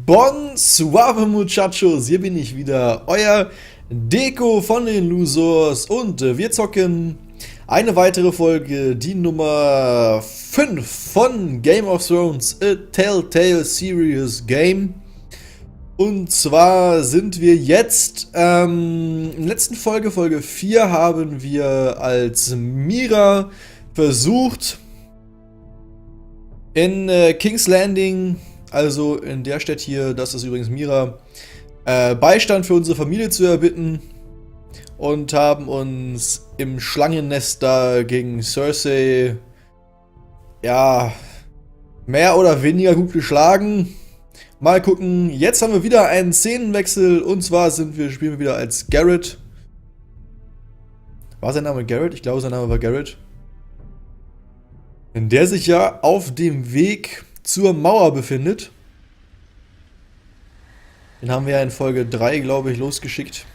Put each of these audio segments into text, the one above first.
Bon MUCHACHOs, hier bin ich wieder, euer Deko von den Losers und wir zocken eine weitere Folge, die Nummer 5 von Game of Thrones, a Telltale Series Game. Und zwar sind wir jetzt, in der letzten Folge, Folge 4, haben wir als Mira versucht, in King's Landing, also in der Stadt hier, das ist übrigens Mira, Beistand für unsere Familie zu erbitten und haben uns im Schlangennest da gegen Cersei, ja, mehr oder weniger gut geschlagen. Mal gucken, jetzt haben wir wieder einen Szenenwechsel und zwar spielen wir wieder als Garrett. War sein Name Garrett? Ich glaube, sein Name war Garrett. In der sich ja auf dem Weg zur Mauer befindet. Den haben wir ja in Folge 3, glaube ich, losgeschickt.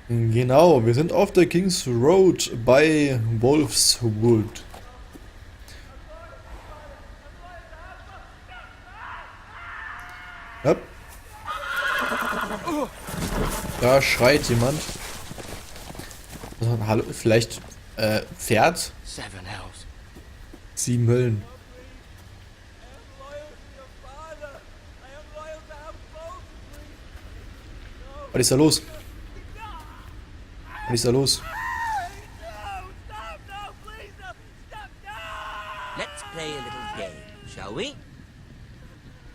Genau, wir sind auf der King's Road bei Wolfswood. Ja. Da schreit jemand. Hallo, vielleicht Pferd? 7 Höllen. Was ist da los? Was ist da los?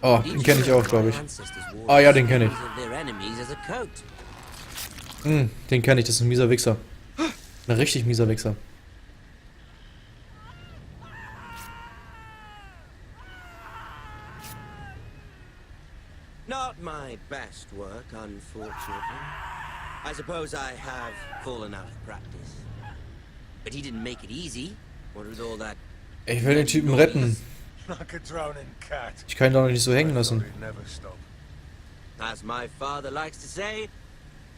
Oh, den kenne ich auch, glaube ich. Ah ja, den kenne ich. Den kenne ich, das ist ein mieser Wichser. Ein richtig mieser Wichser. Not my best work, unfortunately. I suppose I have fallen out of practice. But he didn't make it easy. What with all that? Ich will den Typen retten. Ich kann ihn doch nicht so hängen lassen. As my father likes to say,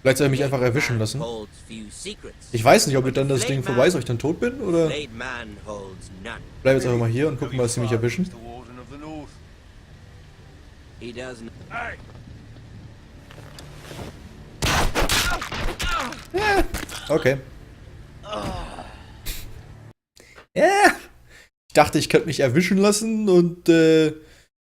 Vielleicht soll er mich einfach erwischen lassen. Ich weiß nicht, ob dann das Ding vorbei ist, ob ich dann tot bin, oder? Bleib jetzt einfach mal hier und gucken, was sie mich erwischen. Ja, okay. Ja. Ich dachte, ich könnte mich erwischen lassen und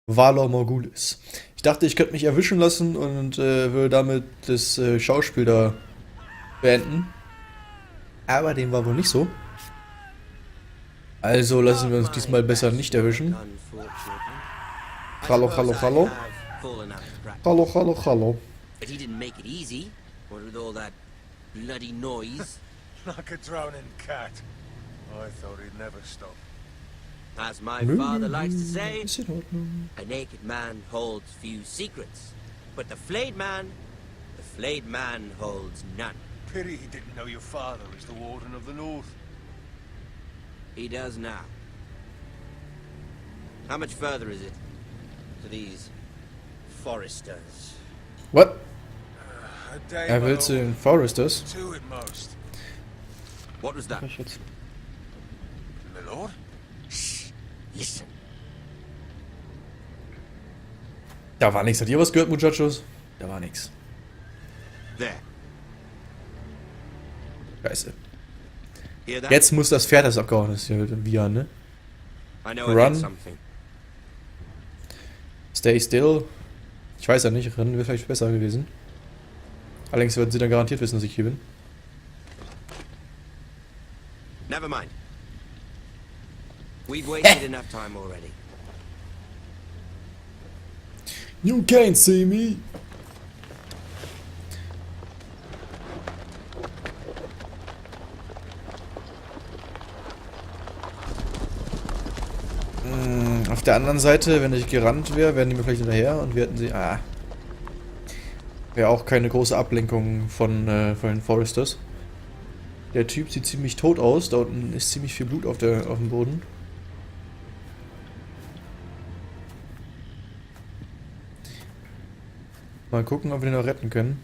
Valor Morgulis. Ich dachte, ich könnte mich erwischen lassen und würde damit das Schauspiel da beenden. Aber dem war wohl nicht so. Also lassen wir uns diesmal besser nicht erwischen. Hallo, hallo, hallo. Hallo, hallo, hallo. but he didn't make it easy. What with all that bloody noise? Like a drowning cat. I thought he'd never stop. As my father likes to say, a naked man holds few secrets, but the flayed man holds none. Pity he didn't know your father is the Warden of the North. He does now. How much further is it to these foresters? What? A day, Er my will zu lord. den Foresters. 2 at most. What was that? My lord? Listen. Da war nichts. Hat ihr was gehört, Muchachos? Da war nichts. There. Scheiße. Hear that? Jetzt muss das Pferd das abgehauen. Das ist ja wieder, ne? I know I Run. did something. Stay still. Ich weiß ja nicht, Rennen wäre vielleicht besser gewesen. Allerdings würden sie dann garantiert wissen, dass ich hier bin. Never mind. We've wasted enough time already. You can't see me. Auf der anderen Seite, wenn ich gerannt wäre, wären die mir vielleicht hinterher und wir hätten sie... Wäre auch keine große Ablenkung von den Foresters. Der Typ sieht ziemlich tot aus. Da unten ist ziemlich viel Blut auf dem Boden. Mal gucken, ob wir den noch retten können.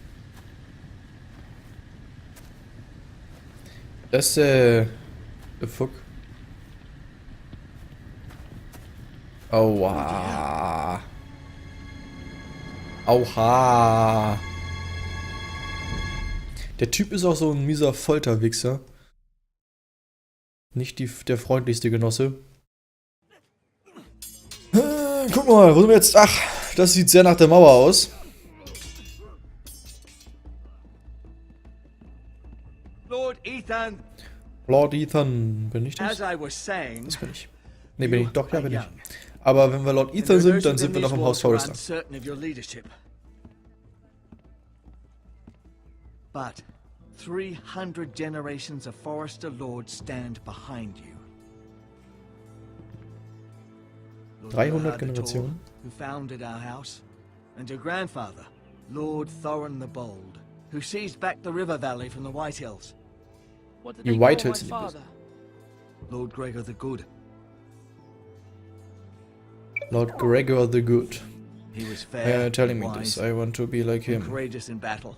Das, fuck. Aua. Auha. Der Typ ist auch so ein mieser Folterwichser. Nicht der freundlichste Genosse. Guck mal, wo sind wir jetzt? Ach, das sieht sehr nach der Mauer aus. Lord Ethan, Lord Ethan, bin ich das? as I was saying, Das bin ich. Ne, bin ich. Doch, ja, bin ich. Aber wenn wir Lord Ethan sind, dann sind wir noch im Haus Forrester. But 300 generations of Forrester Lords stand behind you. Lord 300 Harte Generationen. who founded our house, and your grandfather, Lord Thorin the Bold, who seized back the river valley from the White Hills. What did Die they White call Hills my sind die father? Lord Gregor the Good. Lord Gregor the Good. He was fair, Telling me wise, this. I want to be like and him. courageous in battle.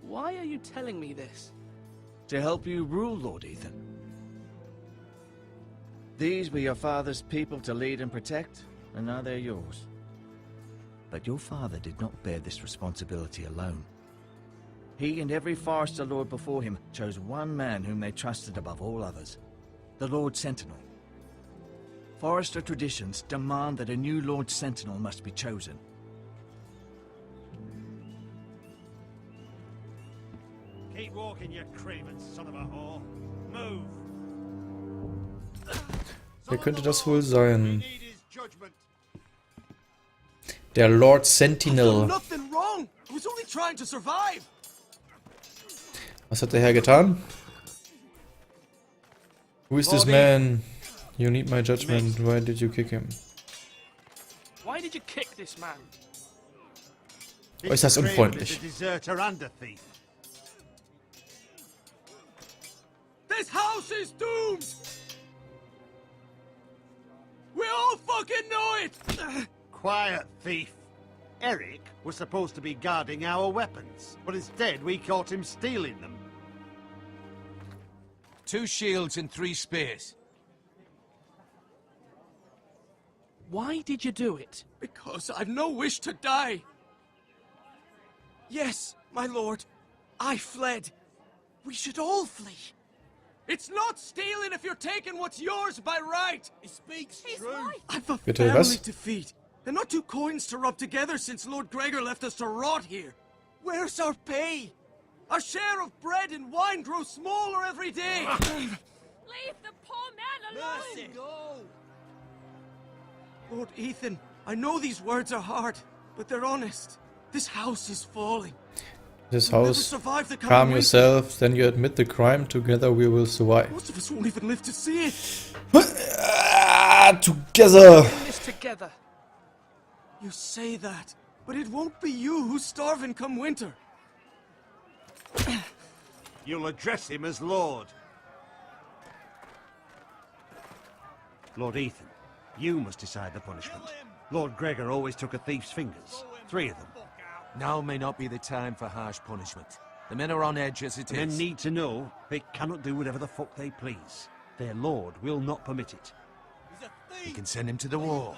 Why are you telling me this? To help you rule, Lord Ethan. These were your father's people to lead and protect, and now they're yours. But your father did not bear this responsibility alone. He and every Forester Lord before him chose one man whom they trusted above all others, the Lord Sentinel. Forester traditions demand that a new Lord Sentinel must be chosen. Keep walking, you craven son of a whore. Move. Wer könnte das wohl sein? Need his judgment. Der Lord Sentinel. Nothing wrong. I was only trying to survive. Was hat der Herr getan? Who is this man? You need my judgment. Why did you kick him? Why did you kick this man? Äußerst unfreundlich. This deserter and a thief. This house is doomed. We all fucking know it. Quiet, thief. Eric was supposed to be guarding our weapons, but instead we caught him stealing them. 2 shields and 3 spears. Why did you do it? Because I've no wish to die. Yes, my lord. I fled. We should all flee. It's not stealing if you're taking what's yours by right. He speaks true. I've a Bitte, family was? to feed, and not 2 coins to rub together since Lord Gregor left us to rot here. Where's our pay? Our share of bread and wine grows smaller every day. Leave the poor man alone! Mercy, go! Lord Ethan, I know these words are hard, but they're honest. This house is falling. This We'll never house. survive the coming Calm winter. yourself, then you admit the crime. Together we will survive. Most of us won't even live to see it. Together. Doing this together. You say that, but it won't be you who's starving come winter. You'll address him as Lord. Lord Ethan, you must decide the punishment. Lord Gregor always took a thief's fingers. 3 of them. Now may not be the time for harsh punishment. The men are on edge as it The men is. need to know they cannot do whatever the fuck they please. Their lord will not permit it. You can send him to the wall.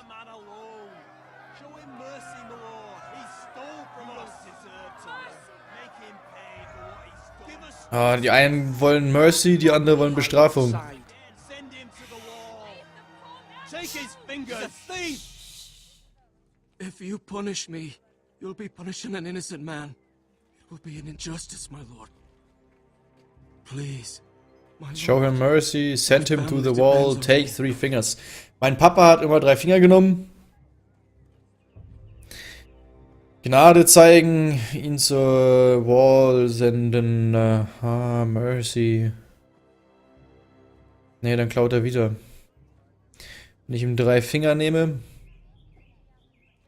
Ah, die einen wollen Mercy, die anderen wollen Bestrafung. Side. If you punish me, you'll be punishing an innocent man. It will be an injustice, my lord. Please, my Show lord. him mercy, send him to the wall, take 3 fingers. Mein Papa hat immer 3 Finger genommen. Gnade zeigen, ihn zur Wall senden. Mercy. Nee, dann klaut er wieder. Wenn ich ihm 3 Finger nehme,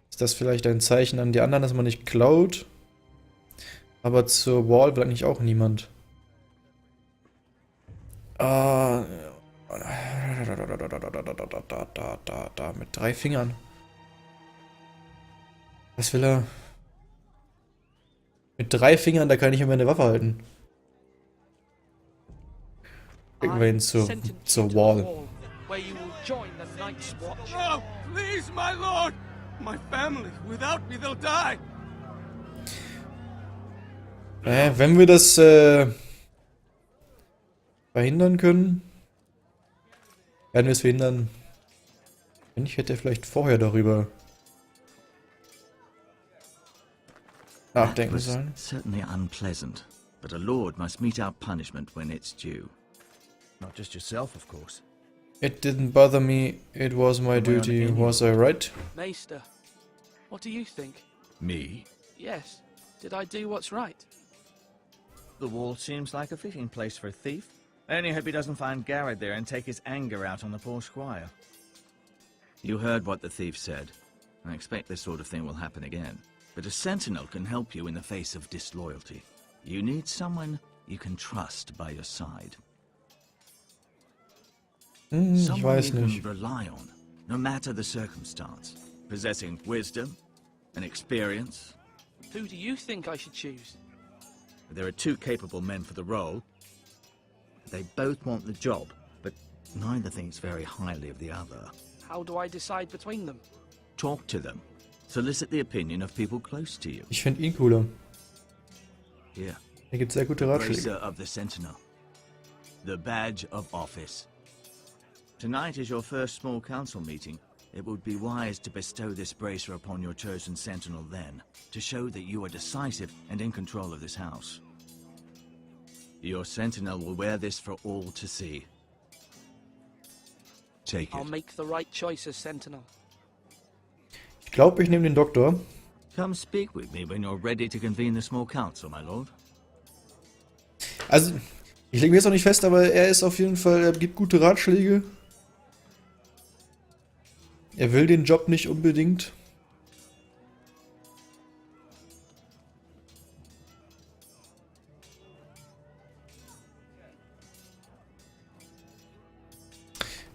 ist das vielleicht ein Zeichen an die anderen, dass man nicht klaut. Aber zur Wall will eigentlich auch niemand. Mit 3 Fingern. Was will er? Mit 3 Fingern, da kann ich immer eine Waffe halten. Schicken wir ihn zur Sent him zur to the Wall. where you will join the Night's Watch. No, please, my lord! My family, without me, they'll die. Wenn wir das verhindern können, werden wir es verhindern. Wenn ich hätte vielleicht vorher darüber nachdenken was sollen. certainly unpleasant, but a lord must mete out punishment when it's due. Not just yourself, of course. It didn't bother me. It was my duty. Was I right? Maester, what do you think? Me? Yes. Did I do what's right? The wall seems like a fitting place for a thief. I only hope he doesn't find Garrett there and take his anger out on the poor squire. You heard what the thief said. I expect this sort of thing will happen again. But a sentinel can help you in the face of disloyalty. You need someone you can trust by your side. Ich Someone weiß you nicht. can rely on, no matter the circumstance. Possessing wisdom and experience. Who do you think I should choose? There are two capable men for the role. They both want the job, but neither thinks very highly of the other. How do I decide between them? Talk to them. Solicit the opinion of people close to you. Ich finde ihn cooler. Here, Er gibt sehr gute Ratschläge. Bracer of the Sentinel. The badge of office. Tonight is your first small council meeting. It would be wise to bestow this bracer upon your chosen sentinel then, to show that you are decisive and in control of this house. Your sentinel will wear this for all to see. Take I'll it. make the right choice as Sentinel. Ich glaube, ich nehme den Doktor. Come speak with me when you're ready to convene the small council, my lord. Also, ich lege mir jetzt noch nicht fest, aber er ist auf jeden Fall, er gibt gute Ratschläge. Er will den Job nicht unbedingt.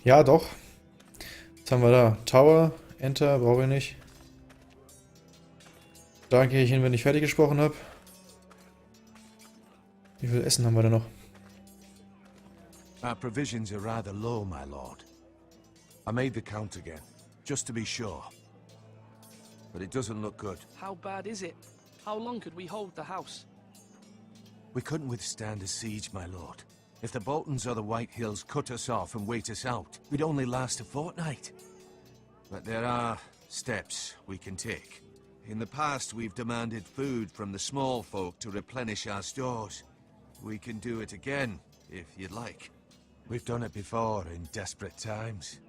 Ja, doch. Was haben wir da? Tower, Enter, brauche ich nicht. Da gehe ich hin, wenn ich fertig gesprochen habe. Wie viel Essen haben wir da noch? Our provisions are rather low, my lord. I made the count again, just to be sure. But it doesn't look good. How bad is it? How long could we hold the house? We couldn't withstand a siege, my lord. If the Boltons or the White Hills cut us off and wait us out, we'd only last a fortnight. But there are steps we can take. In the past, we've demanded food from the small folk to replenish our stores. We can do it again, if you'd like. We've done it before in desperate times.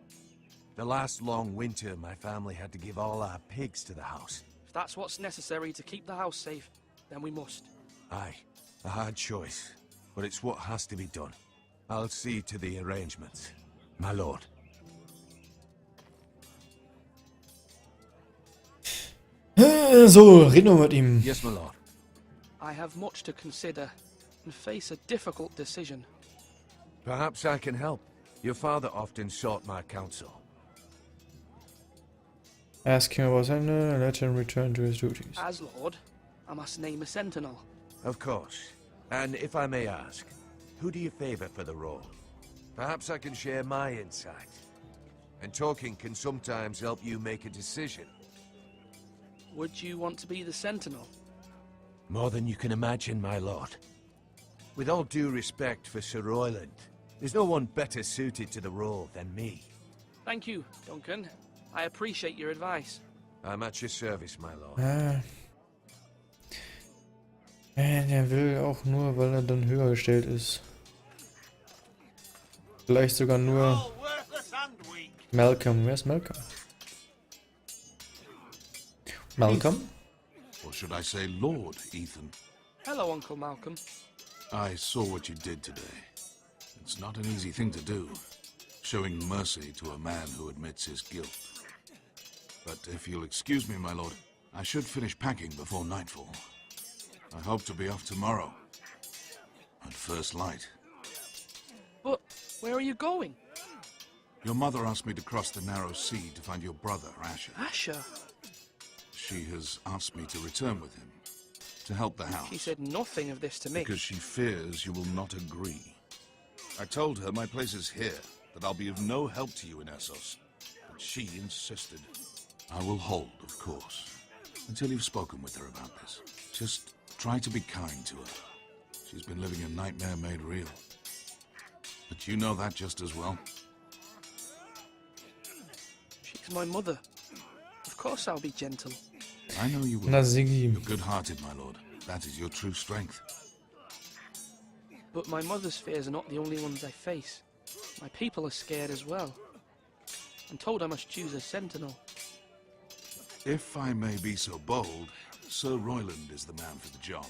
The last long winter, my family had to give all our pigs to the house. If that's what's necessary to keep the house safe, then we must. Aye, a hard choice, but it's what has to be done. I'll see to the arrangements, my lord. So, reden wir mit ihm. Yes, my lord. I have much to consider and face a difficult decision. Perhaps I can help. Your father often sought my counsel. Ask him about him, let him return to his duties. As Lord, I must name a sentinel. Of course. And if I may ask, who do you favor for the role? Perhaps I can share my insight. And talking can sometimes help you make a decision. Would you want to be the sentinel? More than you can imagine, my lord. With all due respect for Sir Royland, there's no one better suited to the role than me. Thank you, Duncan. I appreciate your advice. I'm at your service, my lord. Er will auch nur, weil er dann höher gestellt ist. Vielleicht sogar nur Malcolm. Wer ist Malcolm? Malcolm? Or should I say Lord Ethan? Hello, Uncle Malcolm. I saw what you did today. It's not an easy thing to do, showing mercy to a man who admits his guilt. But if you'll excuse me, my lord, I should finish packing before nightfall. I hope to be off tomorrow, at first light. But where are you going? Your mother asked me to cross the narrow sea to find your brother, Asher. Asher? She has asked me to return with him, to help the house. She said nothing of this to me. Because she fears you will not agree. I told her my place is here, that I'll be of no help to you in Essos. But she insisted. I will hold, of course, until you've spoken with her about this. Just try to be kind to her. She's been living a nightmare made real. But you know that just as well. She's my mother. Of course I'll be gentle. I know you will. Na, Siggi. You're good-hearted, my lord. That is your true strength. But my mother's fears are not the only ones I face. My people are scared as well. I'm told I must choose a sentinel. If I may be so bold, Sir Royland is the man for the job.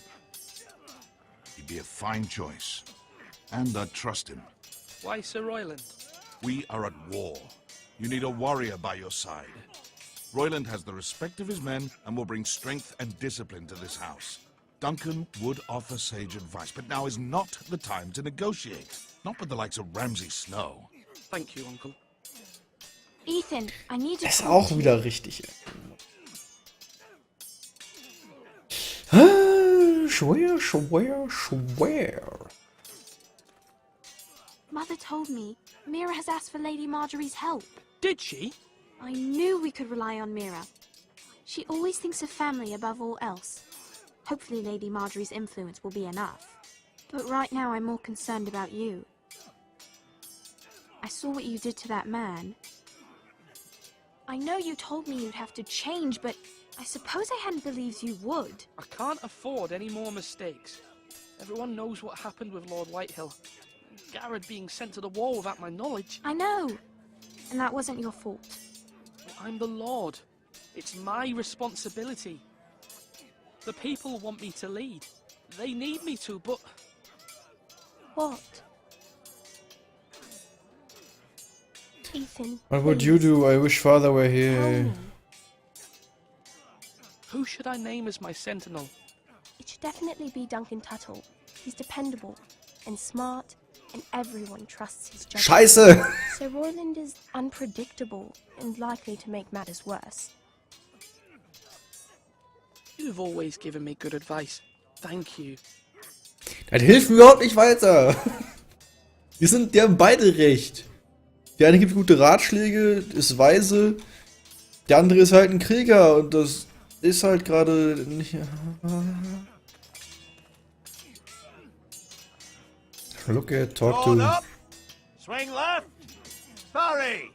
He'd be a fine choice. And I'd trust him. Why Sir Royland? We are at war. You need a warrior by your side. Royland has the respect of his men and will bring strength and discipline to this house. Duncan would offer sage advice, but now is not the time to negotiate. Not with the likes of Ramsay Snow. Thank you, Uncle. Ethan, I need to. Ist auch wieder richtig. Schwer. Mother told me Mira has asked for Lady Marjorie's help. Did she? I knew we could rely on Mira. She always thinks of family above all else. Hopefully Lady Marjorie's influence will be enough. But right now I'm more concerned about you. I saw what you did to that man. I know you told me you'd have to change, but I suppose I hadn't believed you would. I can't afford any more mistakes. Everyone knows what happened with Lord Whitehill. Garrett being sent to the war without my knowledge. I know. And that wasn't your fault. I'm the Lord. It's my responsibility. The people want me to lead. They need me to, but... What? Ethan. What would you do? I wish father were Tell here. me. Who should I name as my sentinel? It should definitely be Duncan Tuttle. He's dependable and smart, and everyone trusts his judgment. Scheiße! Sir Royland is unpredictable and likely to make matters worse. You've always given me good advice. Thank you. Das hilft mir überhaupt nicht weiter. Die haben beide recht. Der eine gibt gute Ratschläge, ist weise. Der andere ist halt ein Krieger und das ist halt gerade nicht. Look at, talk Hold to. up! Swing left! Parry!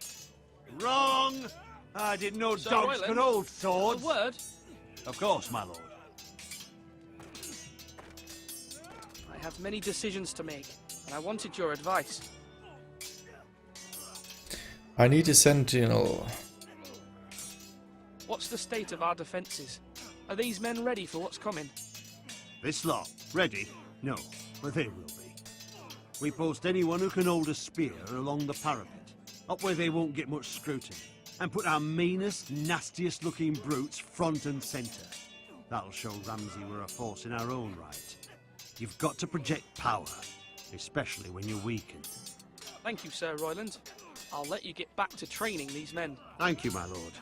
Wrong! I didn't know Sir dogs Royland? could hold A swords. word? Of course, my lord. I have many decisions to make, and I wanted your advice. I need a sentinel. What's the state of our defences? Are these men ready for what's coming? This lot, ready? No, but they will be. We post anyone who can hold a spear along the parapet, up where they won't get much scrutiny, and put our meanest, nastiest looking brutes front and centre. That'll show Ramsay we're a force in our own right. You've got to project power, especially when you're weakened. Thank you, Sir Royland. I'll let you get back to training these men. Thank you, my lord.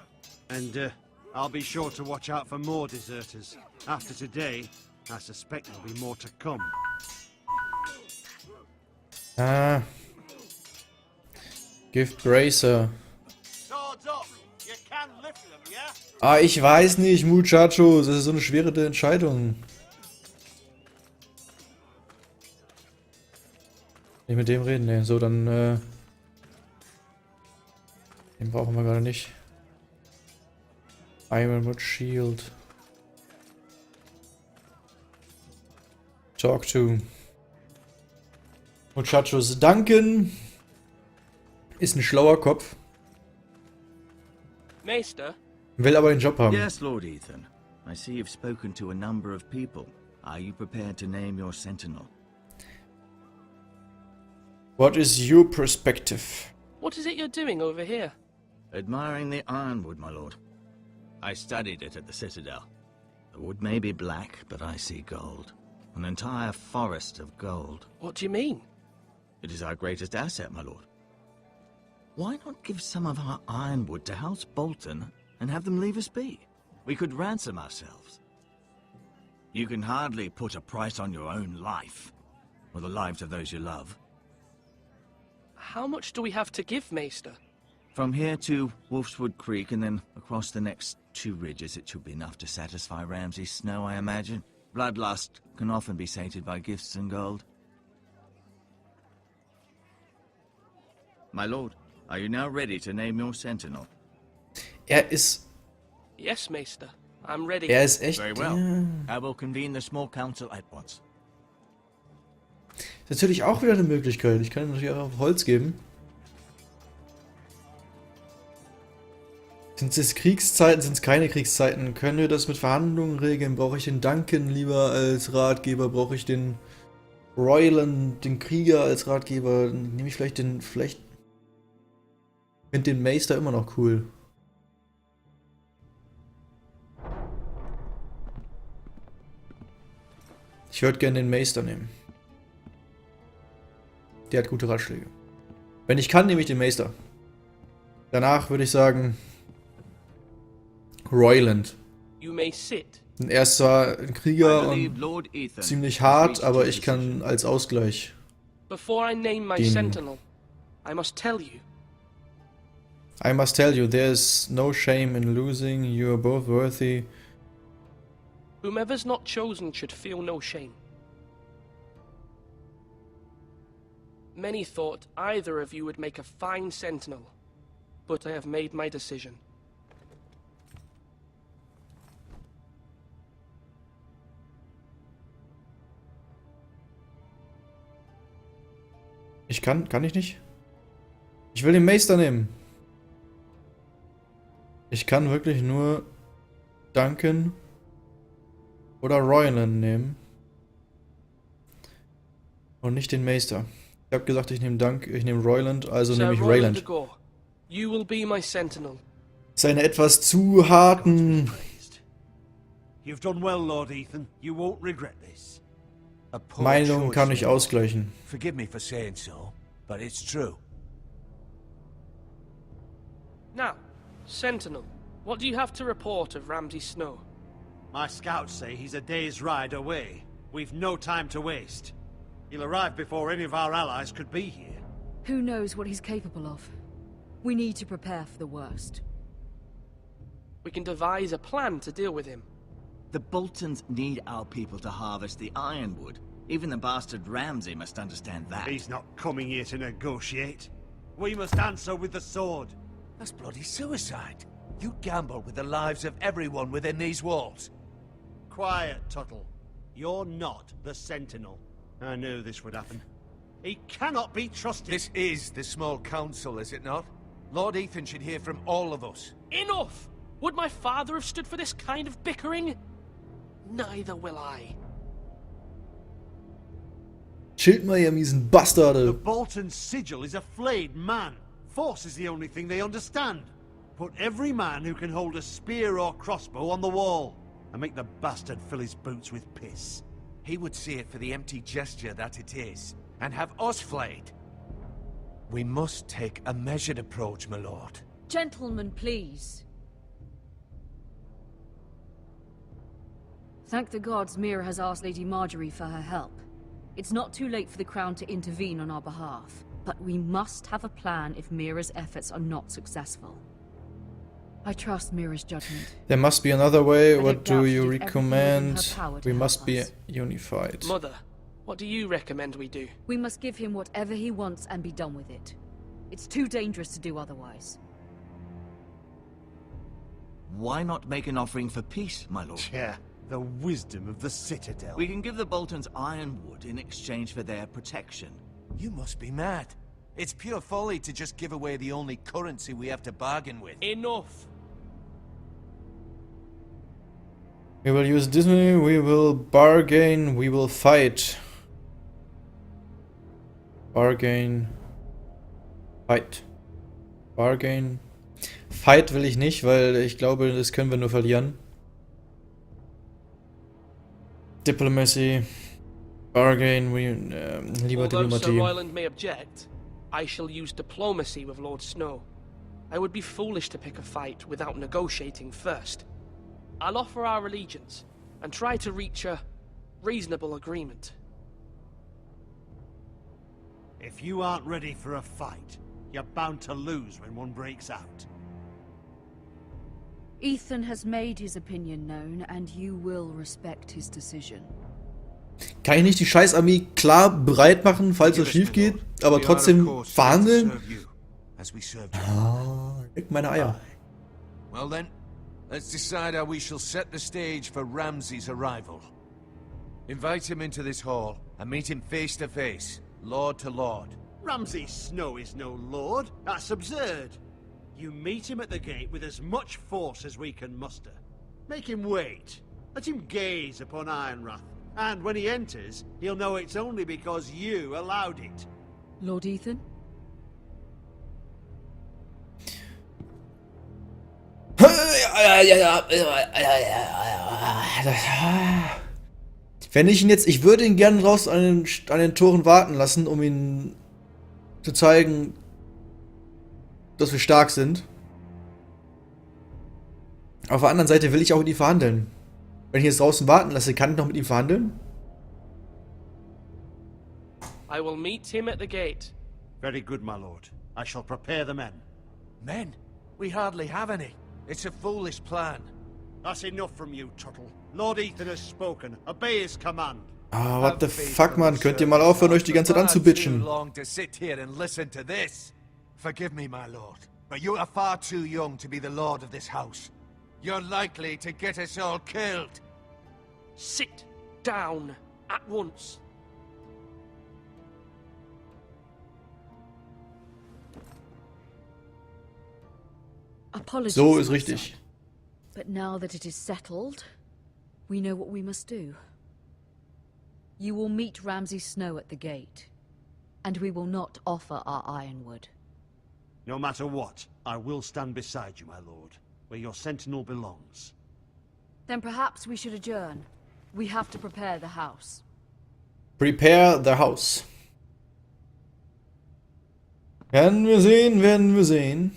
And I'll be sure to watch out for more deserters. After today, I suspect there'll be more to come. Ah. Give Bracer. Swords up! You can lift them, yeah? Ah, ich weiß nicht, Muchacho. Das ist so eine schwere Entscheidung. Nicht mit dem reden, ne. So, dann, den brauchen wir gerade nicht. Iron with Shield. Talk to. Muchachos. Duncan ist ein schlauer Kopf. Maester, Will aber den Job haben. Yes, Lord Ethan. I see you've spoken to a number of people. Are you prepared to name your sentinel? What is your perspective? what is it you're doing over here? Admiring the ironwood, my lord. I studied it at the Citadel. The wood may be black, but I see gold. An entire forest of gold. What do you mean? It is our greatest asset, my lord. Why not give some of our ironwood to House Bolton and have them leave us be? We could ransom ourselves. You can hardly put a price on your own life, or the lives of those you love. How much do we have to give, Maester? From here to Wolfswood Creek and then across the next 2 ridges, it should be enough to satisfy Ramsay Snow, I imagine. Bloodlust can often be sated by gifts and gold. My lord, are you now ready to name your sentinel? Yes, Maester. I'm ready. Ist echt... Very well. I will convene the small council at once. Ist natürlich auch wieder eine Möglichkeit. Ich kann natürlich auch auf Holz geben. Sind es Kriegszeiten, sind es keine Kriegszeiten? Können wir das mit Verhandlungen regeln? Brauche ich den Duncan lieber als Ratgeber? Brauche ich den Royland, den Krieger als Ratgeber? Nehme ich vielleicht den... Ich finde den Meister immer noch cool. Ich würde gerne den Meister nehmen. Der hat gute Ratschläge. Wenn ich kann, nehme ich den Meister. Danach würde ich sagen... Royland. Denn er ist zwar ein Krieger und ziemlich hart, aber ich kann als Ausgleich Before I name my sentinel, I must tell you. I must tell you, there is no shame in losing. You are both worthy. Whomever's not chosen should feel no shame. Many thought either of you would make a fine sentinel, but I have made my decision. Kann ich nicht? Ich will den Meister nehmen. Ich kann wirklich nur Duncan oder Royland nehmen. Und nicht den Meister. Ich habe gesagt, ich nehme Royland, also nehme ich Royland. You will be my sentinel. Seine etwas zu harten... You've done well, Lord Ethan. You won't regret this. Meinung kann ich ausgleichen. Forgive me for saying so, but it's true. Now, Sentinel, what do you have to report of Ramsay Snow? My scouts say he's a day's ride away. We've no time to waste. He'll arrive before any of our allies could be here. Who knows what he's capable of? We need to prepare for the worst. We can devise a plan to deal with him. The Boltons need our people to harvest the ironwood. Even the bastard Ramsay must understand that. He's not coming here to negotiate. We must answer with the sword. That's bloody suicide. You gamble with the lives of everyone within these walls. Quiet, Tuttle. You're not the Sentinel. I knew this would happen. He cannot be trusted. This is the small council, is it not? Lord Ethan should hear from all of us. Enough! Would my father have stood for this kind of bickering? Neither will I. Chillt mal, ihr miesen Bastarde. The Bolton sigil is a flayed man. Force is the only thing they understand. Put every man who can hold a spear or crossbow on the wall, and make the bastard fill his boots with piss. He would see it for the empty gesture that it is, and have us flayed. We must take a measured approach, my lord. Gentlemen, please. Thank the gods Mira has asked Lady Marjorie for her help. It's not too late for the Crown to intervene on our behalf, but we must have a plan if Mira's efforts are not successful. I trust Mira's judgment. There must be another way. What do you recommend? We must be unified. Mother, what do you recommend we do? We must give him whatever he wants and be done with it. It's too dangerous to do otherwise. Why not make an offering for peace, my lord? Yeah, the wisdom of the Citadel. We can give the Boltons ironwood in exchange for their protection. You must be mad. It's pure folly to just give away the only currency we have to bargain with. Enough! We will use Disney, we will bargain, we will fight. Bargain. Fight. Bargain. Fight will ich nicht, weil ich glaube, das können wir nur verlieren. Diplomacy. Bargain, lieber Although Sir Diplomatie. Royland may object, I shall use diplomacy with Lord Snow. I would be foolish to pick a fight without negotiating first. I'll offer our allegiance and try to reach a reasonable agreement. If you aren't ready for a fight, You're bound to lose when one breaks out. Ethan has made his opinion known, and you will respect his decision. Kann ich nicht die Scheißarmee klar bereit machen, falls es schief geht, aber trotzdem verhandeln? Leck meine Eier. Well then, let's decide how we shall set the stage for Ramsay's arrival. Invite him into this hall and meet him face to face, lord to lord. Ramsay Snow is no lord. That's absurd. You meet him at the gate with as much force as we can muster. Make him wait. Let him gaze upon Ironrath. And when he enters, he'll know it's only because you allowed it. Lord Ethan? Wenn ich ihn jetzt, ich würde ihn gerne draußen an den Toren warten lassen, um ihn zu zeigen, dass wir stark sind. Auf der anderen Seite will ich auch mit ihm verhandeln. Wenn ich jetzt draußen warten lasse, kann ich noch mit ihm verhandeln? I will meet him at the gate. Very good, my lord. I shall prepare the men. Men? We hardly have any. It's a foolish plan. That's enough from you, Tuttle. Lord Ethan has spoken. Obey his command. Ah, what the fuck, man. Könnt ihr mal aufhören, euch die ganze Zeit anzubitchen? Forgive me, my lord, but you are far too young to be the lord of this house. You're likely to get us all killed. Sit down at once. Apologies. So ist richtig. But now that it is settled, we know what we must do. You will meet Ramsay Snow at the gate, and we will not offer our ironwood. No matter what, I will stand beside you, my lord, where your sentinel belongs. Then perhaps we should adjourn. We have to prepare the house. Prepare the house. Werden wir sehen, werden wir sehen.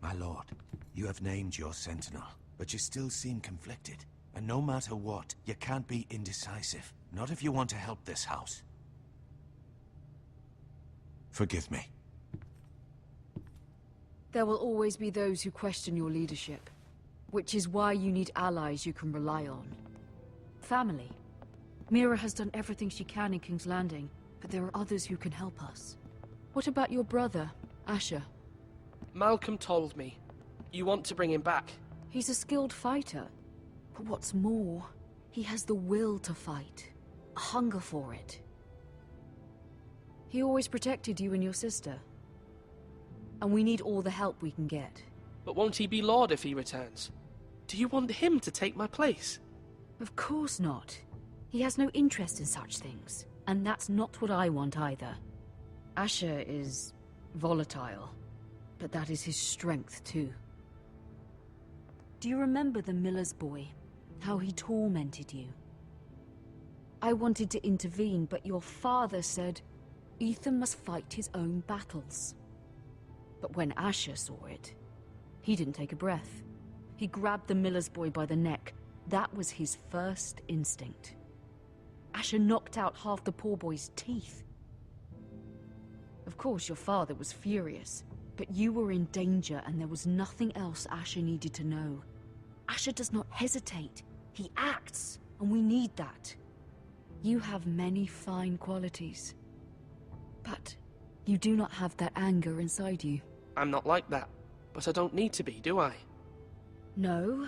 My lord, you have named your sentinel, but you still seem conflicted. And no matter what, you can't be indecisive. Not if you want to help this house. Forgive me. There will always be those who question your leadership, which is why you need allies you can rely on. Family. Mira has done everything she can in King's Landing, but there are others who can help us. What about your brother, Asher? Malcolm told me. You want to bring him back. He's a skilled fighter. But what's more, he has the will to fight. A hunger for it. He always protected you and your sister. And we need all the help we can get. But won't he be Lord if he returns? Do you want him to take my place? Of course not. He has no interest in such things. And that's not what I want either. Asher is volatile. But that is his strength too. Do you remember the miller's boy? How he tormented you? I wanted to intervene, but your father said Ethan must fight his own battles. But when Asher saw it, he didn't take a breath. He grabbed the miller's boy by the neck. That was his first instinct. Asher knocked out half the poor boy's teeth. Of course, your father was furious, but you were in danger and there was nothing else Asher needed to know. Asher does not hesitate. He acts, and we need that. You have many fine qualities. But you do not have that anger inside you. I'm not like that, but I don't need to be, do I? No,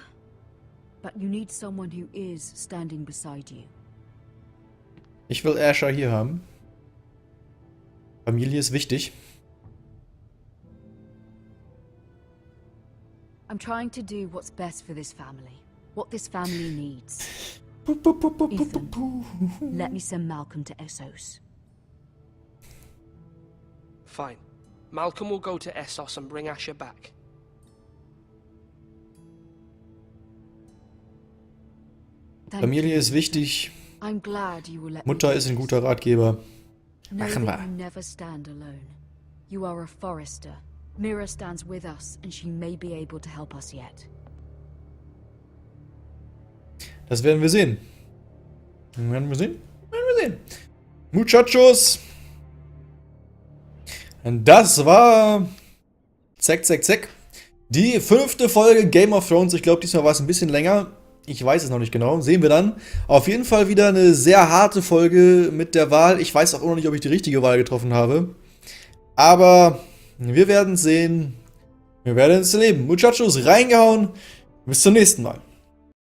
but you need someone who is standing beside you. Ich will Asher hier haben. Familie ist wichtig. I'm trying to do what's best for this family. What this family needs. Puh, puh, puh, puh, Ethan, puh, puh. let me send Malcolm to Essos. Fine. Malcolm will go to Essos and bring Asher back. Familie ist wichtig. I'm glad you will let Mutter ist ein guter Ratgeber. Know Machen that wir. you never stand alone. You are a forester. Mira stands with us, and she may be able to help us yet. Das werden wir sehen. Werden wir sehen? Werden wir sehen. Muchachos! Das war zack. Die 5. Folge Game of Thrones. Ich glaube, diesmal war es ein bisschen länger. Ich weiß es noch nicht genau. Sehen wir dann. Auf jeden Fall wieder eine sehr harte Folge mit der Wahl. Ich weiß auch noch nicht, ob ich die richtige Wahl getroffen habe. Aber wir werden sehen. Wir werden es erleben. Muchachos, reingehauen. Bis zum nächsten Mal.